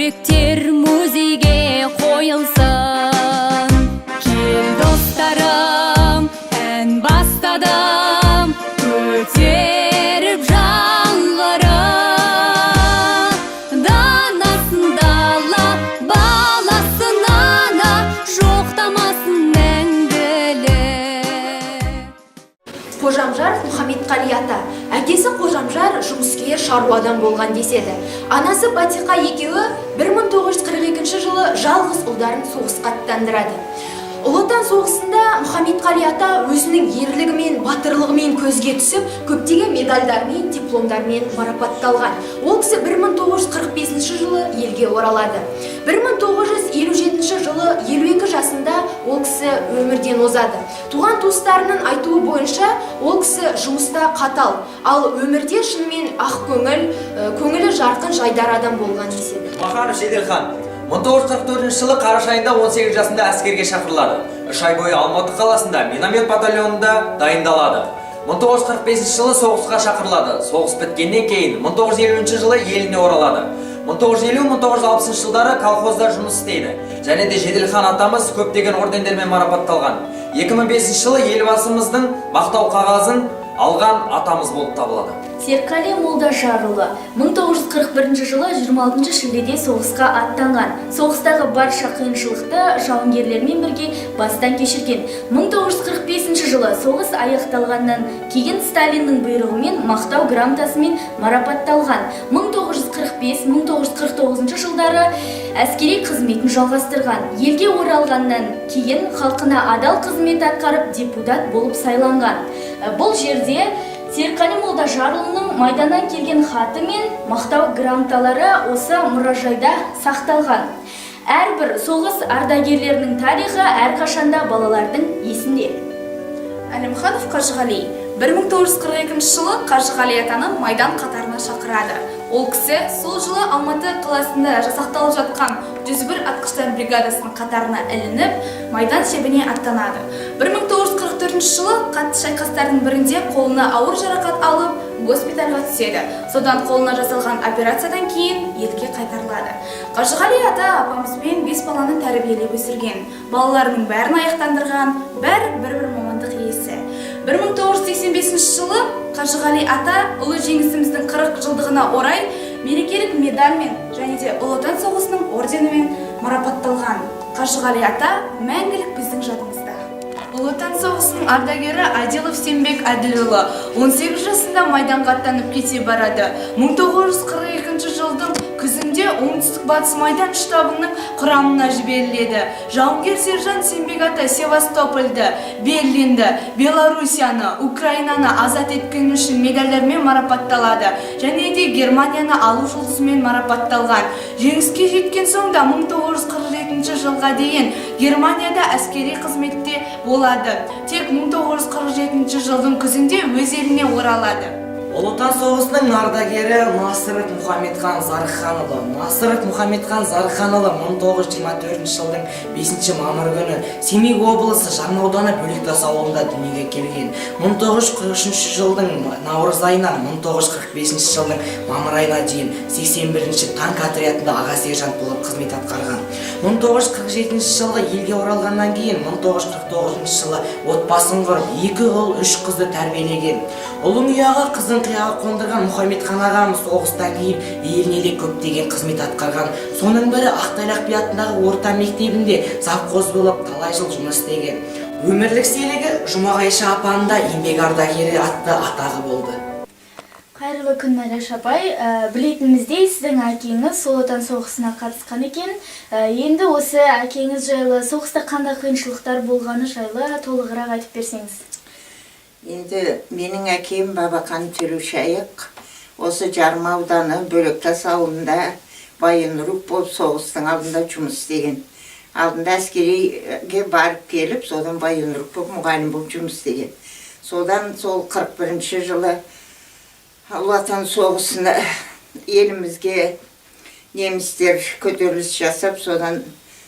жүректер музейге қойылсын. Кел достарым, ән бастадым, көтеріп жаңғырып. Данасын дала, баласын ана, жоқтамасын мәңгілік. Қожамжаров Мұхаммедқали ата. Әкесі Қожамжар жұмыскер шаруадан болған деседі. Анасы Батиқа екеуі 1942 жылы жалғыз ұлдарын соғысқа аттандырады. Ұлы Отан соғысында Мұхаммедқали ата өзінің ерлігімен, батырлығымен көзге түсіп, көптеген медальдармен, дипломдармен марапатталған. Ол кісі 1945 жылы елге оралады. 1957 жылы 52 жасында ол кісі өмірден озады. Туған туыстарының айтуы бойынша ол кісі жұмыста қатал, ал өмірде шынымен ақ көңілі жарқын жайдар адам болған деседі. Маханов Жеделхан 1944 жылы қараша айында 18 жасында әскерге шақырылады. 3 ай бойы Алматы қаласында миномет батальонында дайындалады. 1945 жылы соғысқа шақырылады. Соғыс біткеннен кейін 1950 жылы еліне оралады. 1950-1960 жылдары колхозда жұмыс істейді. Және де Жеделхан атамыз көптеген ордендермен марапатталған. 2005 жылы елбасымыздың мақтау қағазын алған атамыз болып табылады. Серкали Молдашарұлы 1941 жылы 26 шілдеде соғысқа аттанған. Соғыстағы барша қиыншылықты жауынгерлермен бірге бастан кешірген. 1945 жылы соғыс аяқталғаннан кейін Сталиннің бұйрығымен мақтау грамотасымен марапатталған. 1945-1949 жылдары әскери қызметін жалғастырған. Елге оралғаннан кейін халқына адал қызмет атқарып депутат болып сайланған. Бұл жерде Серкали Молдашарұлының майданнан келген хаты мен мақтау грамоталары осы мұражайда сақталған. Әрбір соғыс ардагерлерінің тарихы әрқашанда балалардың есінде. Әлімханов Қажығали 1942 жылы Қажығали атаны майдан қатарына шақырады. Ол кісі сол жылы Алматы қаласында жасақталып жатқан 101 атқыштар бригадасының қатарына ілініп, майдан шебіне аттанады. 1944 жылы қатты шайқастардың бірінде қолына ауыр жарақат алып, госпитальға түседі. Содан қолына жасалған операциядан кейін елге қайтарылады. Қажығали ата апамызбен 5 баланы тәрбиелеп өсірген. Балаларының бәрін аяқтандырған, бір мамандық иесі. 1985 жылы Қажығали ата ұлы жеңісіміздің 40 жылдығына орай мерекелік медальмен және де Ұлы Отан соғысының орденімен марапатталған. Қажығали ата мәңгілік біздің жадымызда. Ұлы Отан соғысының ардагері Адилов Сембек Әділұлы 18 жасында майданға аттанып кете барады. 1942 жылдың күзінде оңтүстік-батыс майдан штабының құрамына жіберіледі. Жауынгер сержант Сембек ата Севастопольді, Берлинді, Белоруссияны, Украинаны азат еткен үшін медальдармен марапатталады. Және де Германияны алу жұлдызымен марапатталған. Жеңіске жеткен соң да 1947 жылға дейін Германияда әскери қызметте болады. Тек 1947 жылдың күзінде өз еліне оралады. Ұлы Отан соғысының ардагері Насыров Мұхаммедхан Зарыханұлы. Насыров Мұхаммедхан Зарыханұлы 1924 жылдың 5 мамыр күні Семей облысы Жаңа ауданы Бөлектас ауылында дүниеге келген. 1943 жылдың наурыз айынан 1945 жылдың мамыр айына дейін 81-ші танк отрядында аға сержант болып қызмет атқарған. 1947 жылы елге оралғаннан кейін 1949 жылы отбасын құрып, 2 ұл, 3 қызды тәрбиелеген. Ұлын ұяға, қызын қияға қондырған Мұхаммедхан ағамыз соғыстан кейін еліне де көптеген қызмет атқарған. Соның бірі Ақтайлақ би атындағы орта мектебінде завхоз болып талай жыл жұмыс істеген. Өмірлік сыйлығы Жұмағайша апанында еңбек ардагері атты атағы болды. Қайырлы күн, Мәләш апай. Білетініміздей, сіздің әкеңіз Ұлы Отан соғысына қатысқан екен. Енді осы әкеңіз жайлы, соғыста қандай қиыншылықтар болғаны жайлы толығырақ айтып берсеңіз. Енді менің әкем Бабақан Түрушайық осы Жарма ауданы Бөлектас ауылында Байынрук болып соғыстың алдында жұмыс істеген. Алдында әскериге барып келіп, содан Байынрук болып мұғалім болып жұмыс істеген. Содан сол 41 жылы Ұлы Отан соғысына елімізге немістер көтеріліс жасап, содан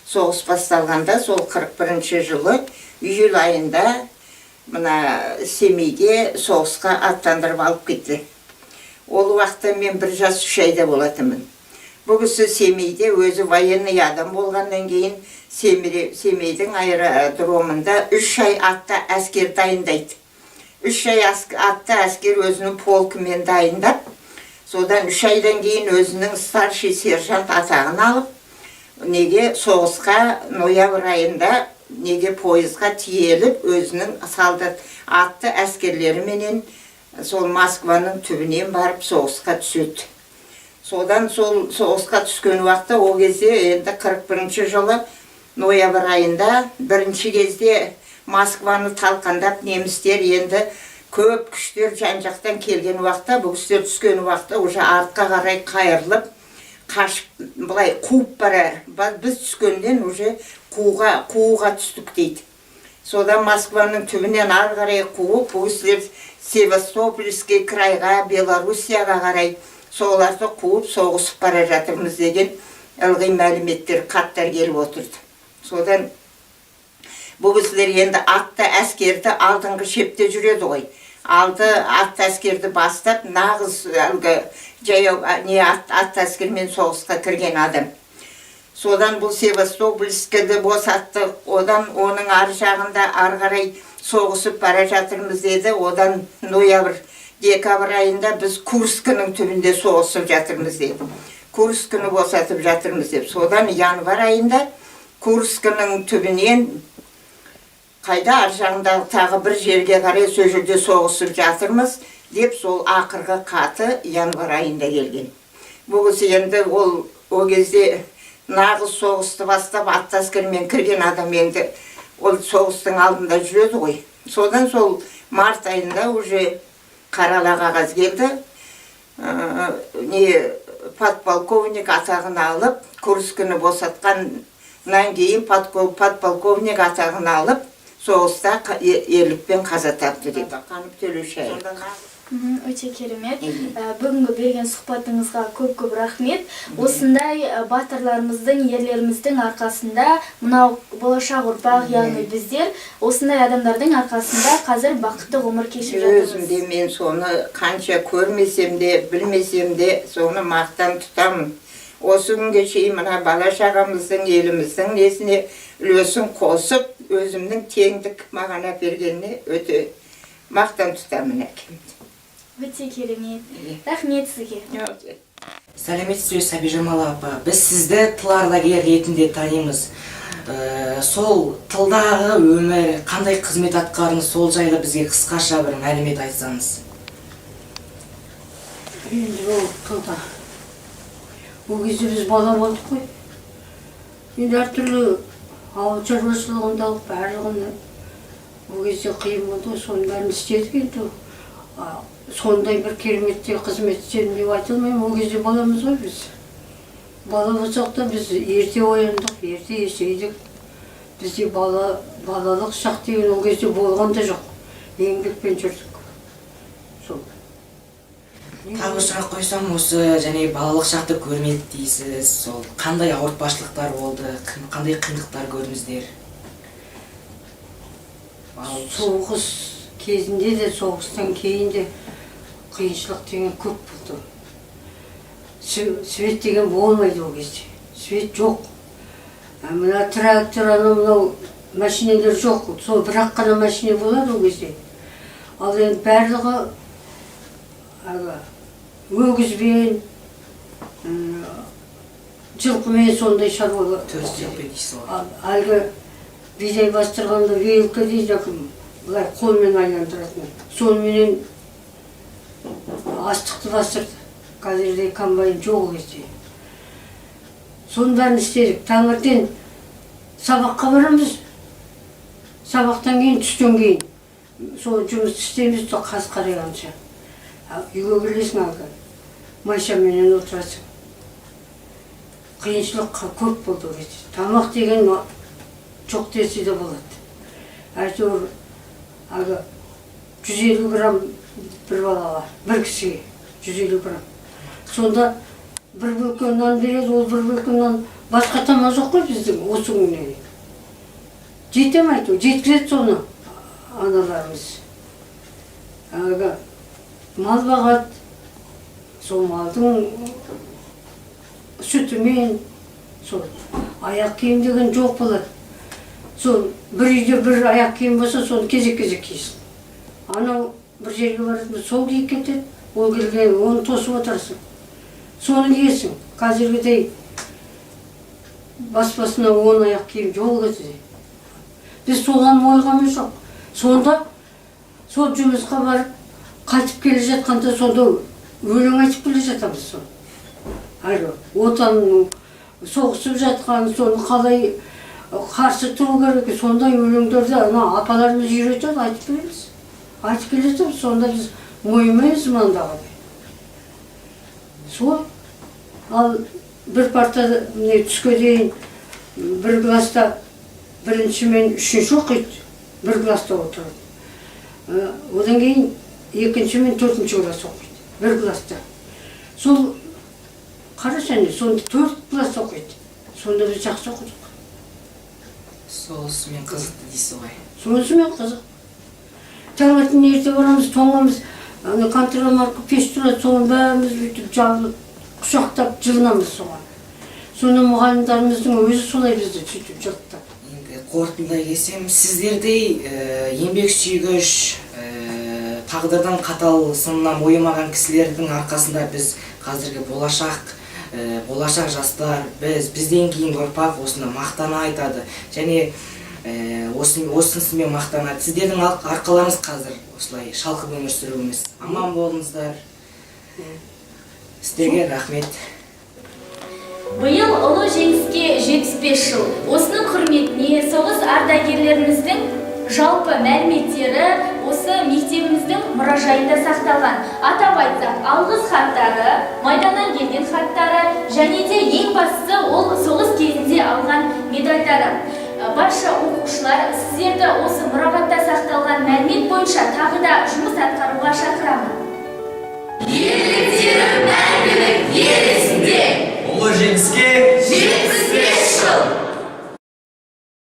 соғыс басталғанда сол 41 жылы июль айында мына Семейге соғысқа аттандырып алып кетті. Ол уақытта мен 1 жас 3 айда болатынмын. Бұл кісі Семейде өзі военный адам болғаннан кейін Семейдің аэродромында 3 ай атты әскер дайындайды. 3 ай атты әскер өзінің полкымен дайындап, содан 3 айдан кейін өзінің старший сержант атағын алып, неге соғысқа ноябрь айында неге пойызға тиеліп, өзінің солдат атты әскерлеріменен сол Москваның түбінен барып соғысқа түседі. Содан сол соғысқа түскен уақытта, ол кезде енді 41 жылы ноябрь айында бірінші кезде Москваны талқандап немістер енді көп күштер жан-жақтан келген уақытта, бұл күштер түскен уақытта уже артқа қарай қайырылып, қашып, былай қуып бара, біз түскенден уже қууға түстік дейді. Содан Москваның түбінен ары қарай қуып, бұл кісілер Севастопольский крайға, Белоруссияға қарай соларды қуып соғысып бара жатырмыз деген ылғи мәліметтер, хаттар келіп отырды. Содан бұл кісілер енді атты әскерді алдыңғы шепте жүреді ғой. Алды атты әскерді бастап, нағыз жаяу атты әскермен соғысқа кірген адам. Содан бұл Севастопольскіді босатты, одан оның ар жағында ары қарай соғысып бара жатырмыз деді. Одан ноябрь, декабрь айында біз Курскінің түбінде соғысып жатырмыз деді. Курскіні босатып жатырмыз деп. Содан январь айында Курскінің түбінен қайда ар жағындағы тағы бір жерге қарай сол жерде соғысып жатырмыз деп, сол ақырғы қаты январь айында келген. Бұл кісі енді ол кезде нағыз соғысты бастап атты әскермен кірген адам енді ол соғыстың алдында жүреді ғой. Содан сол март айында уже қарала қағаз келді. Подполковник атағын алып, Курскіні босатқаннан кейін подполковник атағын алып, соғыста ерлікпен қаза тапты деп. Қанып Төлеушаев. Өте керемет. Бүгінгі берген сұхбатыңызға көп рахмет. Осындай батырларымыздың, ерлеріміздің арқасында, мынау болашақ ұрпақ, яғни біздер осындай адамдардың арқасында қазір бақытты ғұмыр кешіп жатырмыз. Өзімде мен соны қанша көрмесем де, білмесем де, соны мақтан тұтамын. Осы күнге шейін мына бала шағамыздың, еліміздің несіне үлесін қосып, өзімнің теңдік маған әпергеніне өте мақтан тұтамын әкемді. Өте керемет. Рахмет сізге. Сәлеметсіз Сәбижамал апа, біз сізді тыл ардагері ретінде танимыз. Сол тылдағы өмір, қандай қызмет атқарыңыз, сол жайлы бізге қысқаша бір мәлімет айтсаңыз. Енді ол тылда. Ол кезде біз бала болдық қой. Енді әртүрлі ауыл шаруашылығындағы барлығында ол кезде қиын болды, соның бәрін істедік енді. Сондай бір кереметте қызмет істедім деп айта алмаймын, ол кезде баламыз ғой біз. Бала болсақ та біз ерте ояндық, ерте есейдік. Бізде балалық шақ деген ол кезде болған да жоқ. Еңбекпен жүрдік. Сол. Тағы сұрақ қойсам, осы және балалық шақты көрмедік дейсіз, сол қандай ауыртпашылықтар болды, қандай қиындықтар көрдіңіздер? Соғыс кезінде де, соғыстан кейін де қиыншылық деген көп болды. Свет деген болмайды ол кезде. Свет жоқ. Мына трактор, мынау машинелер жоқ. Сол бірақ қана машине болады ол кезде. Ал енді барлығы өгізбен, жылқымен сондай шаруалар. Әлгі бидай бастырғанда вейлка дейді, бұлай қолмен айландыратын. Сонымен астықты бастырды. Қазірде комбайн жоқ кезде. Соның бәрін істедік. Таңертең сабаққа барамыз. Сабақтан кейін, түстен кейін. Сол жұмыс істейміз, қас қарайғанша. Үйге келесің әлгі. Майшаменен отырасың. Қиыншылық көп болды ол кезде. Тамақ деген жоқ десе де болады. Әйтеуір 150 грамм бір балаға, бір кісіге 150 грамм. Сонда бір бөлке нан береді, ол бір бөлке нан басқа тамақ жоқ қой біздің осы күнге. Жетем айту, жеткізеді соны аналарымыз. Мал бағады, сол малдың сүтімен, сол аяқ киім деген жоқ болады. Сол бір үйде бір аяқ киім болса, соны кезек-кезек киесің. Анау бір жерге баратын сол киіп кетеді, ол келген оны тосып отырсың. Соны киесің. Қазіргідей бас-басына 10 аяқ киім жоқ еді. Біз соған ойғамыз жоқ. Сонда сол жұмысқа барып қайтып келе жатқанда сонда өлең айтып келе жатамыз сол. Отанның соғысып жатқан, соны қалай қарсы тұру керек, сондай өлеңдерді ана апаларымыз үйретеді, айтып келеміз. Айтып келе жатамыз, сонда біз мойымаймыз мындағы. Сол. Ал бір парта түске дейін бір класста бірінші мен үшінші оқиды, бір класста отырады. Одан кейін екінші мен төртінші класс оқиды, бір класста. Сол қарасаңыз, сонда 4 класс оқиды. Сонда біз жақсы оқыдық. Сонысымен қызықты дейсіз ғой. Сонысымен қызық. Таңертең ерте барамыз, тоңамыз, контрол марка пеш тұрады, соны бәріміз бүйтіп жабылып, құшақтап жылынамыз соған. Соны мұғалімдеріміздің өзі солай бізді сөйтіп жылықтап. Енді қорытындылай келсем, сіздердей еңбек сүйгіш, тағдырдың қатал сынынан мойымаған кісілердің арқасында біз қазіргі болашақ жастар, бізден кейінгі ұрпақ осыны мақтана айтады. Және осынысымен мақтанады. Сіздердің арқаларыңыз қазір осылай шалқып өмір сүруіміз. Аман болыңыздар. Сіздерге рахмет. Биыл ұлы жеңіске 75 жыл. Осының құрметіне соғыс ардагерлеріміздің жалпы мәліметтері осы мектебіміздің мұражайында сақталған. Атап айтсақ, алғыс хаттары, майданнан келген хаттары және де ең бастысы ол соғыс кезінде алған медальдары. Барша оқушылар, сіздерді осы мұрағатта сақталған мәлімет бойынша тағы да жұмыс атқаруға шақырамын. Ерліктері мәңгілік ел есінде. Ұлы жеңіске